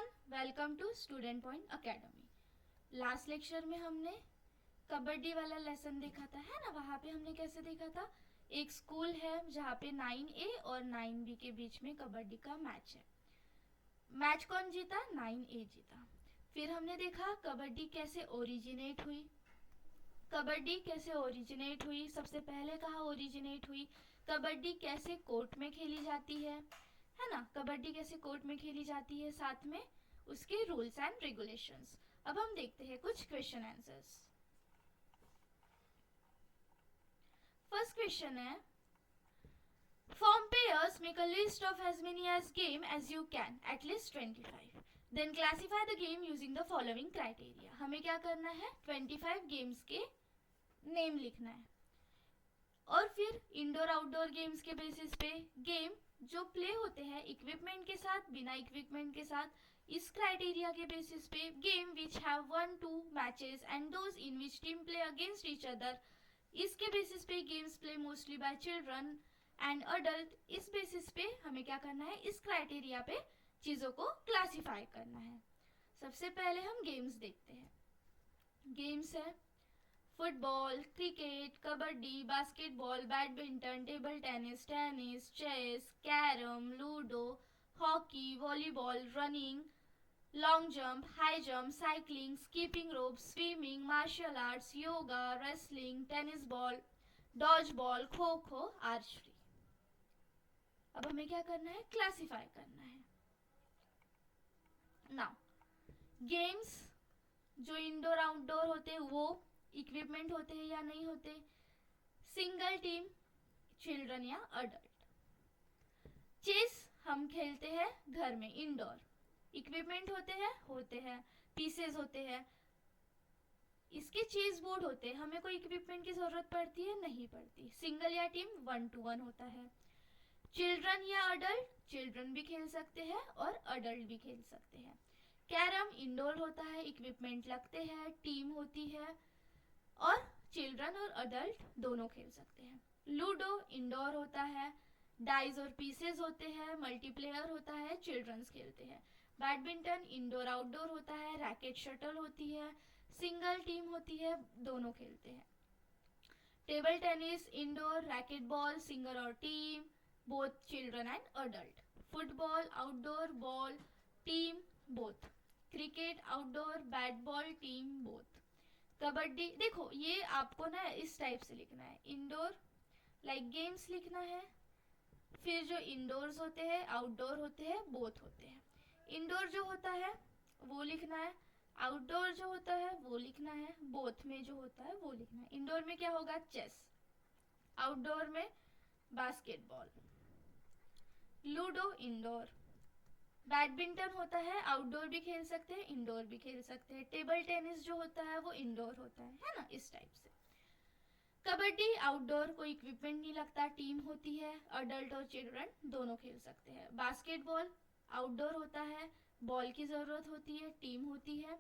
Everyone, welcome to student point academy. Last lecture में हमने कबड्डी वाला लेसन देखा था, है ना। वहाँ पे हमने कैसे देखा था, एक स्कूल है जहाँ पे 9A और 9B के बीच में कबड्डी का मैच है। मैच कौन जीता? 9A जीता। फिर हमने देखा कबड्डी कैसे ओरिजिनेट हुई। कबड्डी कैसे ओरिजिनेट हुई, सबसे पहले कहाँ ओरिजिनेट हुई, कबड्डी कैसे कोर्ट में खेली जाती है ना। कबड्डी कैसे कोर्ट में खेली जाती है, साथ में उसके रूल्स एंड रेगुलेशंस। अब हम देखते हैं कुछ क्वेश्चन आंसर्स। फर्स्ट क्वेश्चन है, form pairs, make a list of as many as game as you can, at least 25. Then classify the game using the following criteria. हमें क्या करना है, 25 गेम्स के नेम लिखना है और फिर इंडोर आउटडोर गेम्स के बेसिस पे गेम जो प्ले होते हैं इक्विपमेंट के साथ, बिना इक्विपमेंट के साथ, इस क्राइटेरिया के बेसिस पे game which have 1-2 matches and those in which team play against each other, इसके बेसिस पे games play mostly bye children and adult. इस बेसिस पे हमें क्या करना है, इस क्राइटेरिया पे चीज़ों को क्लासिफाई करना है। सबसे पहले हम गेम्स देखते हैं। गेम्स है football, cricket, kabaddi, basketball, badminton, table tennis, chess, carrom, ludo, hockey, volleyball, running, long jump, high jump, cycling, skipping rope, swimming, martial arts, yoga, wrestling, tennis ball, dodge ball, kho kho, archery. अब हमें क्या करना है, classify करना है। Now games जो indoor outdoor होते हैं वो इक्विपमेंट होते हैं या नहीं होते, सिंगल टीम, चिल्ड्रन या अडल्ट। चेस हम खेलते हैं घर में, इंडोर, इक्विपमेंट होते हैं, पीसेस होते हैं, इसके चेस बोर्ड होते हैं, हमें कोई इक्विपमेंट की जरूरत पड़ती है? नहीं पड़ती। सिंगल या टीम 1-to-1 होता है। चिल्ड्रन या अडल्ट, चिल्ड्रन भी खेल सकते हैं और अडल्ट भी खेल सकते हैं। कैरम इंडोर होता है, इक्विपमेंट लगते हैं, टीम होती है और चिल्ड्रन और अडल्ट दोनों खेल सकते हैं। लूडो इंडोर होता है, डाइज और पीसेस होते हैं, मल्टीप्लेयर होता है, चिल्ड्रंस खेलते हैं। बैडमिंटन इंडोर आउटडोर होता है, रैकेट शटल होती है, सिंगल टीम होती है, दोनों खेलते हैं। Table tennis indoor, racket ball, single और team, both children and adult. Football outdoor, ball, team, both. Cricket outdoor, bat ball, team, both. Kabaddi, देखो ये आपको ना इस टाइप से लिखना है, इंडोर लाइक गेम्स लिखना है, फिर जो इंडोर्स होते हैं, आउटडोर होते हैं, बोथ होते हैं। इंडोर जो होता है वो लिखना है, आउटडोर जो होता है वो लिखना है, बोथ में जो होता है वो लिखना है। इंडोर में क्या होगा, चेस, आउटडोर में बास्केटबॉल, लूडो इंडोर, बैडमिंटन होता है, आउटडोर भी खेल सकते हैं, इंडोर भी खेल सकते हैं। टेबल टेनिस जो होता है वो इंडोर होता है ना, इस टाइप से। कबड्डी आउटडोर, कोई इक्विपमेंट नहीं लगता, टीम होती है, अडल्ट और चिल्ड्रन दोनों खेल सकते हैं। बास्केटबॉल आउटडोर होता है, बॉल की ज़रूरत होती है, टीम होती है,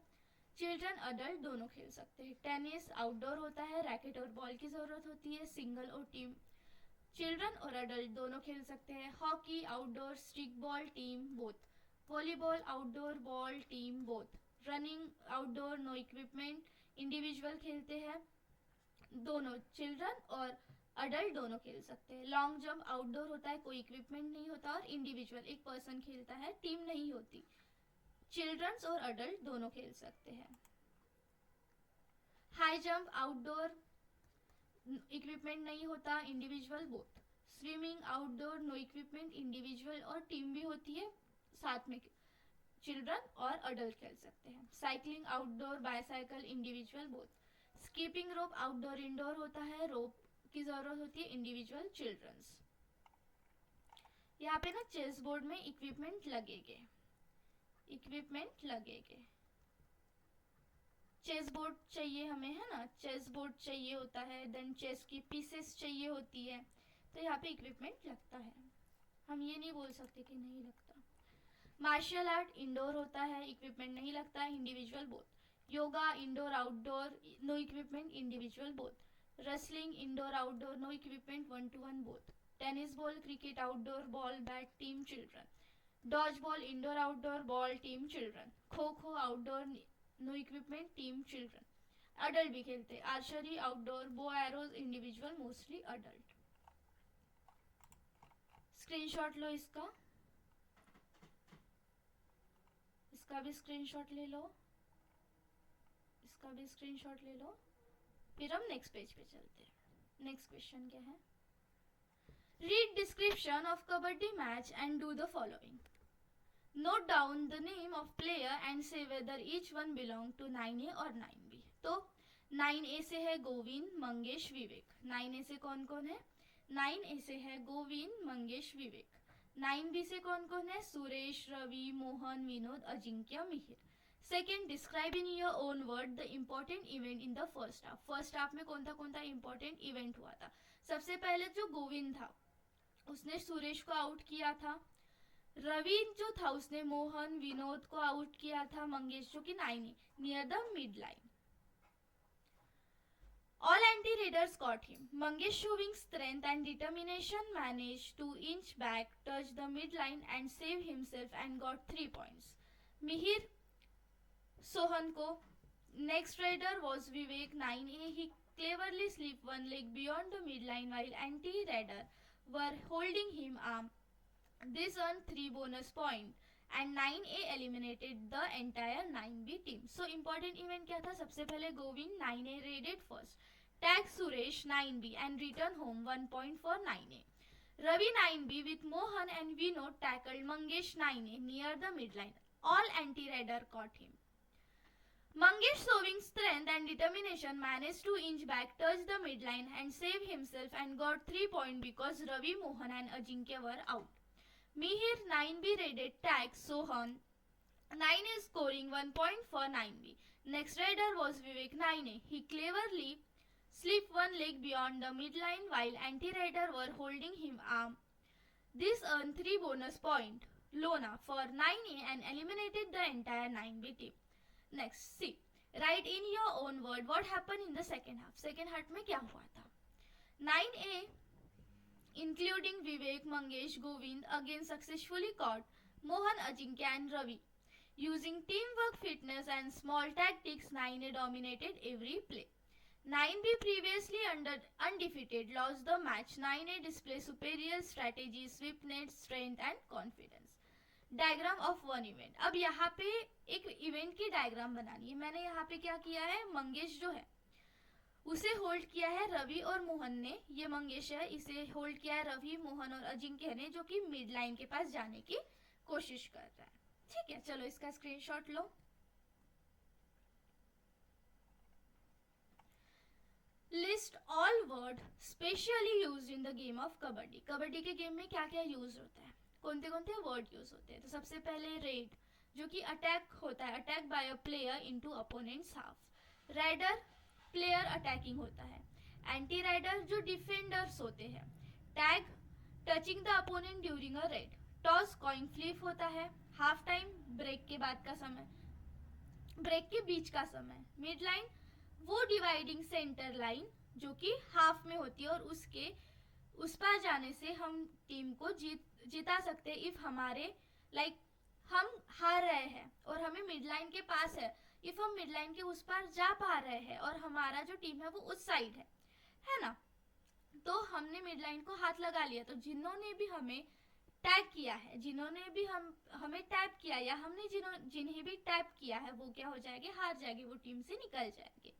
चिल्ड्रन अडल्ट दोनों खेल सकते हैं। टेनिस आउटडोर होता है, रैकेट और बॉल की ज़रूरत होती है, सिंगल और टीम, चिल्ड्रन और अडल्ट दोनों खेल सकते हैं। Hockey outdoor, stick ball, team, both. Volleyball outdoor, ball, team, both. Running outdoor, no equipment, individual खेलते हैं, दोनों चिल्ड्रन और अडल्ट दोनों खेल सकते हैं। लॉन्ग जंप आउटडोर होता है, कोई इक्विपमेंट नहीं होता और इंडिविजुअल एक पर्सन खेलता है, टीम नहीं होती, चिल्ड्रंस और अडल्ट दोनों खेल सकते हैं। हाई जंप आउटडोर, इक्विपमेंट नहीं होता, individual, both. Swimming outdoor, no equipment, individual और टीम भी होती है, साथ में चिल्ड्रन और अडल्ट खेल सकते हैं। Cycling outdoor, bicycle, individual, both. Skipping rope outdoor indoor होता है, रोप की जरूरत होती है, इंडिविजुअल, चिल्ड्रंस। यहाँ पे ना चेस बोर्ड में इक्विपमेंट लगेंगे, इक्विपमेंट लगेंगे, चेस बोर्ड चाहिए हमें, है ना, चेस बोर्ड चाहिए होता है, देन चेस की पीसेस चाहिए होती है, तो यहाँ पे इक्विपमेंट लगता है, हम ये नहीं बोल सकते कि नहीं लगता। मार्शल आर्ट इंडोर होता है, इक्विपमेंट नहीं लगता, individual, both. Yoga indoor outdoor, no equipment, individual, both. Wrestling indoor outdoor, no equipment, 1-to-1, both. Tennis ball, cricket outdoor, ball, bat, team, children. Dodge ball indoor outdoor ball team children, kho kho outdoor no equipment team children, adult भी खेलते, archery outdoor, bow arrows individual mostly adult. Screenshot लो इसका भी screenshot ले लो, इसका भी screenshot ले लो। फिर हम नेक्स्ट पेज पे चलते हैं। नेक्स्ट क्वेश्चन क्या है? Read description of kabaddi match and do the following. Note down the name of player and say whether each one belong to 9A or 9B। तो 9A से है गोविंद, मंगेश, विवेक। 9A से कौन कौन है? 9A से है गोविंद, मंगेश, विवेक। 9B से कौन कौन है? Suresh, Ravi, Mohan, Vinod, Ajinkya, Mihir. Second, describe in your own word the important event in the first half. First half में कौन सा इम्पोर्टेंट इवेंट हुआ था? सबसे पहले जो गोविंद था उसने सुरेश को आउट किया था। रवि जो था उसने मोहन, विनोद को आउट किया था। मंगेश जो कि 9A near the mid line. All anti-raiders caught him. Mangesh, showing strength and determination, managed to inch back, touch the midline and save himself and got 3 points. Mihir Sohan ko. Next raider was Vivek, 9A. He cleverly slipped one leg beyond the midline while anti-raider were holding him arm. This earned 3 bonus points. And 9A eliminated the entire 9B team. So important event क्या था? सबसे पहले Govind 9A raided first, tag Suresh 9B and return home 1 point for 9A. Ravi 9B with Mohan and Vinod tackled Mangesh 9A near the midline. All anti-raider caught him. Mangesh, showing strength and determination, managed to inch back, touch the midline and save himself and got 3 points because Ravi, Mohan and Ajinkya were out. Mihir 9B raided tag Sohan. 9A scoring 1 point for 9B. Next raider was Vivek 9A. He cleverly slipped one leg beyond the midline while anti-raider were holding him arm. This earned 3 bonus points. Lona for 9A and eliminated the entire 9B team. Next, see. Write in your own word what happened in the second half. Second half में क्या हुआ था? 9A including Vivek, Mangesh, Govind again successfully caught Mohan, Ajinkya and Ravi. Using teamwork, fitness and small tactics, 9A dominated every play. 9B previously undefeated lost the match. 9A displayed superior strategy, swiftness, strength and confidence. Diagram of one event. अब यहाँ पे एक event की diagram बनानी है। मैंने यहाँ पे क्या किया है? मंगेश जो है उसे होल्ड किया है रवि और मोहन ने। ये मंगेश है, इसे होल्ड किया है रवि, मोहन और अजिंक्य ने, जो कि मिड लाइन के पास जाने की कोशिश कर रहा है। ठीक है, चलो इसका screenshot low. List all word specially used in the game of kabaddi. Kabaddi के गेम में क्या क्या यूज होता है, कौन से वर्ड यूज होते हैं? तो सबसे पहले रेड, जो कि अटैक होता है, attack by a player into opponents half. Raider player attacking होता है। एंटी राइडर जो डिफेंडर्स होते हैं। Tag touching the opponent during a raid. Toss coin flip होता है। हाफ टाइम ब्रेक के बाद का समय, ब्रेक के बीच का समय। मिड लाइन वो डिवाइडिंग सेंटर लाइन जो कि हाफ में होती है और उसके उस पार जाने से हम टीम को जिता सकते हैं। इफ हमारे हम हार रहे हैं और हमें मिड लाइन के पास है, इफ हम मिड लाइन के उस पार जा पा रहे हैं और हमारा जो टीम है वो उस साइड है ना, तो हमने मिड लाइन को हाथ लगा लिया। तो जिन्होंने भी हमें टैग किया है, जिन्होंने भी हमें टैप किया या हमने जिन्हें भी टैप किया है वो क्या हो जाएंगे? हार जाएंगे, वो टीम से निकल जाएंगे।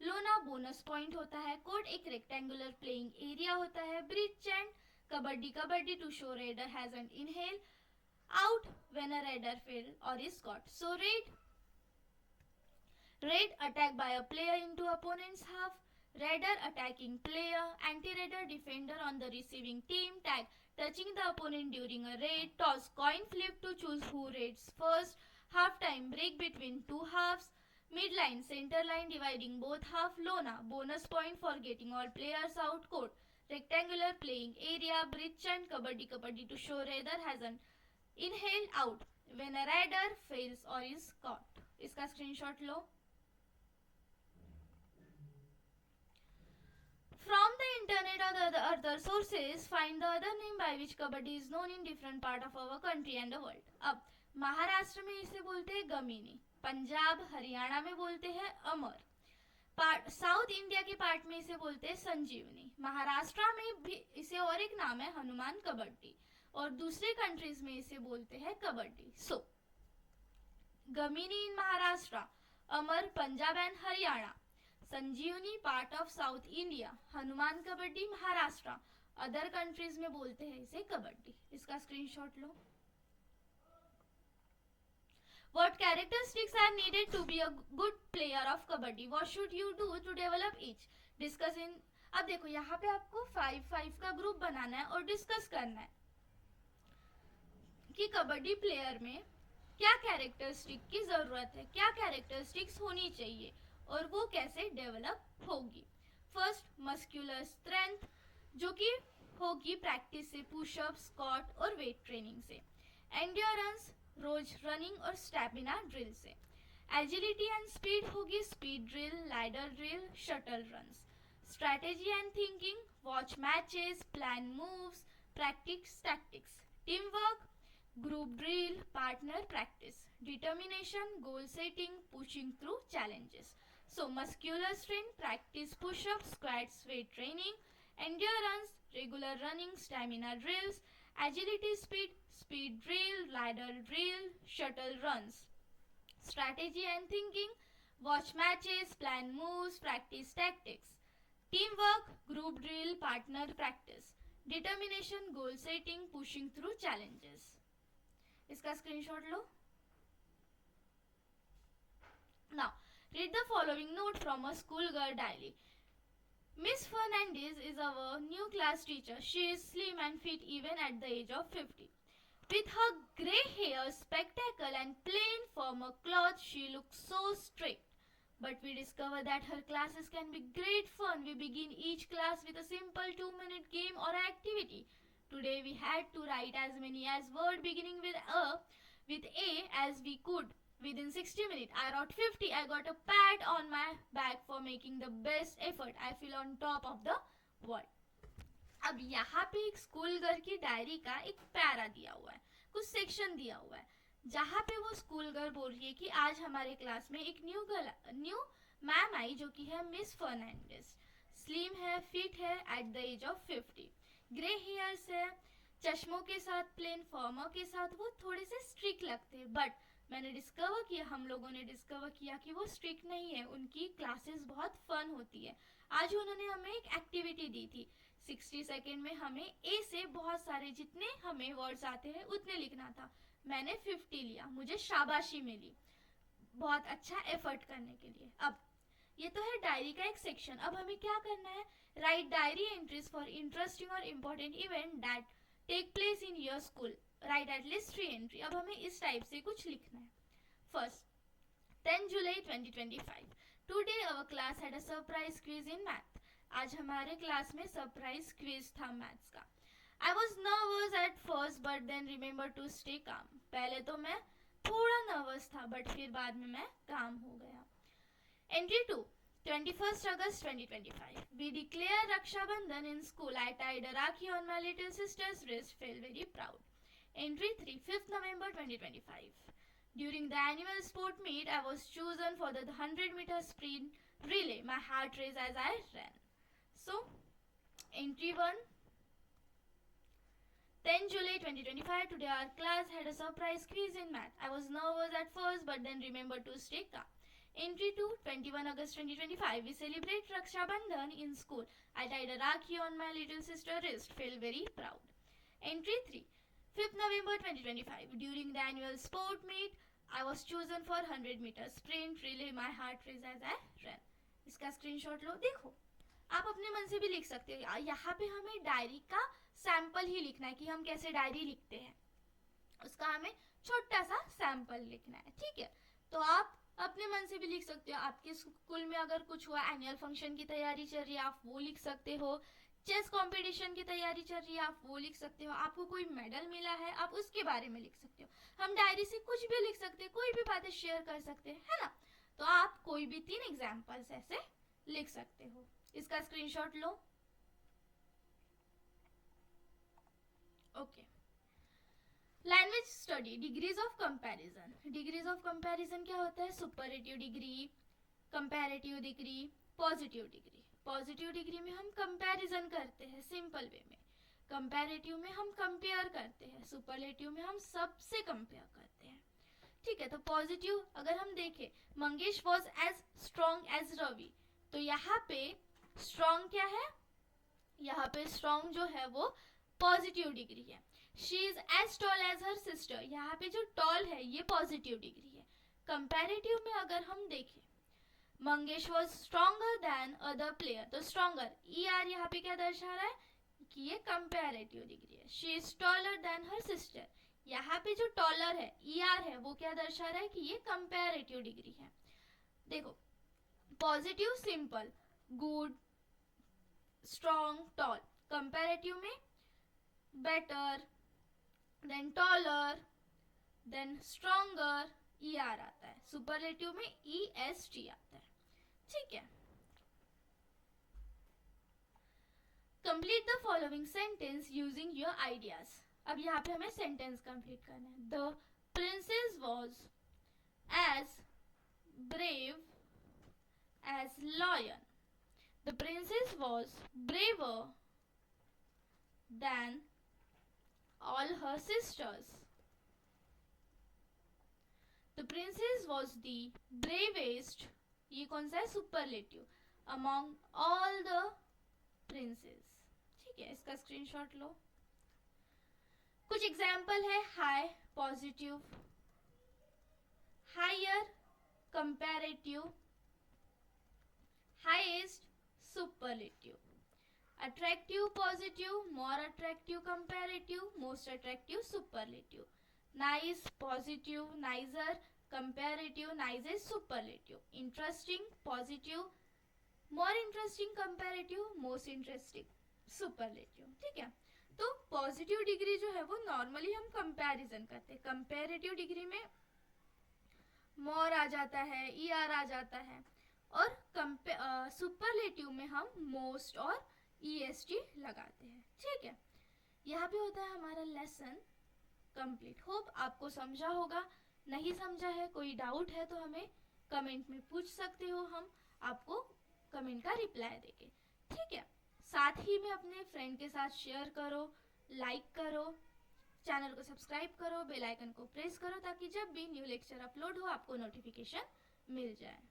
लोना बोनस पॉइंट होता है। कोड एक रेक्टेंगुलर प्लेइंग एरिया होता है। Breath chant kabaddi kabaddi to show raider has an inhale out when a raider fail or is caught. So raid attack by a player into opponent's half. Raider attacking player. Anti-raider defender on the receiving team. Tag touching the opponent during a raid. Toss coin flip to choose who raids first. Half time break between two halves. Midline center line dividing both half. Lona bonus point for getting all players out. Code rectangular playing area. Bridge and kabaddi kabaddi to show raider has an inhale out when a raider fails or is caught. इसका screenshot low. From the internet or the other sources, find the other name by which kabaddi is known in different part of our country and the world. अब महाराष्ट्र में इसे बोलते हैं गमीनी, पंजाब हरियाणा में बोलते हैं अमर, south India के पार्ट में इसे बोलते हैं संजीवनी, महाराष्ट्र में भी इसे और एक नाम है हनुमान कबड्डी, और दूसरे कंट्रीज में इसे बोलते हैं kabaddi. So Gamini in Maharashtra, Amar Punjab and Haryana, Sanjeevani part of South India, Hanuman kabaddi Maharashtra, other countries में बोलते हैं इसे कबड्डी. इसका स्क्रीनशॉट लो. What characteristics are needed to be a good player of kabaddi? What should you do to develop each? Discuss in. अब देखो यहाँ पे आपको 5-5 का ग्रुप बनाना है और डिस्कस करना है कि कबड्डी प्लेयर में क्या कैरेक्टरिस्टिक की जरूरत है, क्या कैरेक्टरिस्टिक्स होनी चाहिए और वो कैसे डेवलप होगी. फर्स्ट, मस्कुलर स्ट्रेंथ, जो कि होगी प्रैक्टिस से, पुशअप, स्क्वाट और वेट ट्रेनिंग से. एंड्योरेंस, रोज रनिंग और स्टैमिना ड्रिल से. एजिलिटी एंड स्पीड होगी speed drill, ladder drill, shuttle runs. Strategy and thinking, watch matches, plan moves, practice tactics. Team work, group drill, partner practice. Determination, goal setting, pushing through challenges. So muscular strength, practice push-ups, squats, weight training. Endurance, regular running, stamina drills. Agility, speed drill, ladder drill, shuttle runs. Strategy and thinking, watch matches, plan moves, practice tactics. Teamwork, group drill, partner practice. Determination, goal setting, pushing through challenges. इसका screenshot low. Now, read the following note from a schoolgirl diary. Miss Fernandez is our new class teacher. She is slim and fit even at the age of 50. With her grey hair, spectacle and plain formal clothes, she looks so strict. But we discover that her classes can be great fun. We begin each class with a simple 2-minute game or activity. Today we had to write as many as word beginning with A as we could. Within 60 minutes, I wrote 50. I got a pat on my back for making the best effort. I feel on top of the world. अब यहाँ पे एक school girl की diary का एक para दिया हुआ है, कुछ सेक्शन दिया हुआ है, जहाँ पे वो स्कूल गर्ल बोल रही है कि आज हमारे क्लास में एक न्यू मैम आई जो कि है मिस फर्नांडिस. स्लिम है, फिट है, at the age of 50. Grey hairs है, चश्मों के साथ, प्लेन फॉर्मर के साथ. वो थोड़े से स्ट्रिक्ट लगते हैं, बट हम लोगों ने डिस्कवर किया कि वो स्ट्रिक्ट नहीं है. उनकी क्लासेस बहुत फन होती है. आज उन्होंने हमें एक एक्टिविटी दी थी. 60 सेकेंड में हमें ए से बहुत सारे जितने हमें वर्ड्स आते हैं उतने लिखना था. मैंने 50 लिया, मुझे शाबाशी मिली बहुत अच्छा एफर्ट करने के लिए. अब ये तो है डायरी का एक सेक्शन. अब हमें क्या करना है? Write diary entries for interesting or important event that take place in your school. Write at least 3 entry. अब हमें इस टाइप से कुछ लिखना है. First, 10 July 2025. Today our class had a surprise quiz in math. आज हमारे क्लास में सरप्राइज क्विज था मैथ्स का. I was nervous at first but then remember to stay calm. पहले तो मैं थोड़ा नर्वस था बट फिर बाद में मैं काम हो गया. Entry 2, 21st August 2025. We declare Raksha Bandhan in school. I tied a Rakhi on my little sister's wrist. Felt very proud. Entry 3, 5th November 2025. During the annual sport meet, I was chosen for the 100-meter sprint relay. My heart raced as I ran. So, entry 1, 10 July 2025. Today our class had a surprise quiz in math. I was nervous at first but then remembered to stay calm. Entry 2, 21 August 2025. We celebrate Raksha Bandhan in school. I tied a Rakhi on my little sister's wrist. Felt very proud. Entry 3, 5th November 2025. During the annual sport meet, I was chosen for 100-meter sprint relay. My heart raced as I ran. इसका screenshot लो. देखो, आप अपने मन से भी लिख सकते हो. यहाँ पे हमें डायरी का सैंपल ही लिखना है कि हम कैसे डायरी लिखते हैं. उसका हमें छोटा सा सैंपल लिखना है. ठीक है, तो आप अपने मन से भी लिख सकते हो. आपके स्कूल में अगर कुछ हुआ, एनुअल फंक्शन की तैयारी चल रही है, आप वो लिख सकते हो. चेस कंपटीशन की तैयारी चल रही है, आप वो लिख सकते हो. आपको कोई मेडल मिला है, आप उसके बारे में लिख सकते हो. हम डायरी से कुछ भी लिख सकते हैं, कोई भी बातें शेयर कर सकते हैं, है ना. तो आप कोई भी 3 एग्जाम्पल्स ऐसे लिख सकते हो. इसका screenshot low. Okay, language study, degrees of comparison. Degrees of comparison क्या होता है? Superlative degree, comparative degree, positive degree. Positive degree में हम कंपैरिजन करते हैं सिंपल वे में, कंपैरेटिव में हम कंपेयर करते हैं, सुपरलेटिव में हम सबसे कंपेयर करते हैं. ठीक है, तो पॉजिटिव अगर हम देखें, Mangesh was as strong as Ravi, तो यहाँ पे स्ट्रॉन्ग क्या है? यहाँ पे स्ट्रॉन्ग जो है वो पॉजिटिव डिग्री है. She is as tall as her sister, यहाँ पे जो टॉल है ये पॉजिटिव डिग्री है. कंपैरेटिव में अगर हम देखें, Mangesh was stronger than other player, तो स्ट्रॉन्गर ई आर यहाँ पे क्या दर्शा रहा है कि ये कंपैरेटिव डिग्री है. She is taller than her sister, यहाँ पे जो टॉलर है ई आर है वो क्या दर्शा रहा है कि ये कंपैरेटिव डिग्री है. देखो, positive simple, good, strong, tall. Comparative में better, then taller, then stronger, E R आता है. सुपरलेटिव में ई एस टी आता है. ठीक है, complete the following sentence using your ideas. अब यहाँ पे हमें सेंटेंस कंप्लीट करना है. The princess was as brave as lion. The princess was braver than all her sisters. The princess was the bravest, ये कौन सा है? Superlative, among all the princes. ठीक है, इसका स्क्रीनशॉट लो. कुछ एग्जाम्पल है. High positive, higher comparative, highest superlative, attractive positive, more attractive comparative, most attractive superlative, nice positive, nicer comparative, nicest superlative, interesting positive, more interesting comparative, most interesting superlative. ठीक है, तो positive degree जो है वो normally हम comparison करते हैं. Comparative degree में मोर आ जाता है, ई आर आ जाता है, और सुपरलेटिव में हम मोस्ट और EST लगाते हैं. ठीक है, यहाँ पे होता है हमारा लेसन कंप्लीट. होप आपको समझा होगा. नहीं समझा है, कोई डाउट है तो हमें कमेंट में पूछ सकते हो, हम आपको कमेंट का रिप्लाई देंगे. ठीक है, साथ ही में अपने फ्रेंड के साथ शेयर करो, लाइक करो, चैनल को सब्सक्राइब करो, बेल आइकन को प्रेस करो ताकि जब भी न्यू लेक्चर अपलोड हो आपको नोटिफिकेशन मिल जाए.